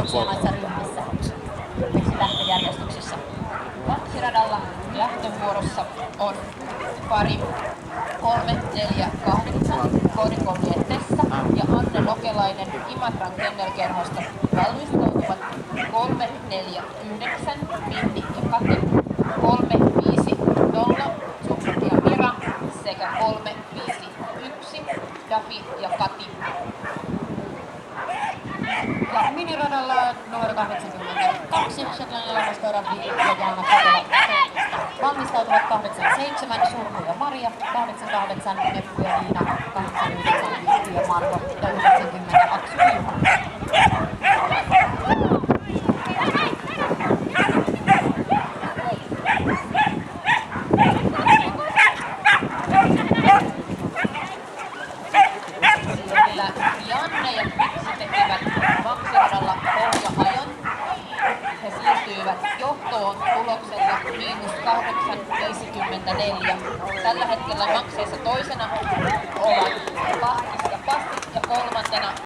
muutoksia noissa ryhmissä lähtöjärjestyksessä. Vaksiradalla lähtövuorossa on pari 3, 4, 8 koodikolmien Tessa ja Anne Lokelainen Imatran kennelkerhosta valmistautuvat 3, 4, 9 Minni ja Kati, 3, 5, 0 Tsukki ja Mira sekä 3, 5, 1 Dafi ja Kati. Ja miniradalla numero 82 Shetlannin lammaskoira ja Jaana Kotola valmistautuvat 87 Surmu ja Maria, 88 Neppu ja Liina, 89 Jytty ja Marko ja 90 Aksu ja Juha. Janne ja Piksi tekevät Vaksiradalla pohja-ajon. He siirtyivät johtoon tuloksella -8.54. Tällä hetkellä Makseissa toisena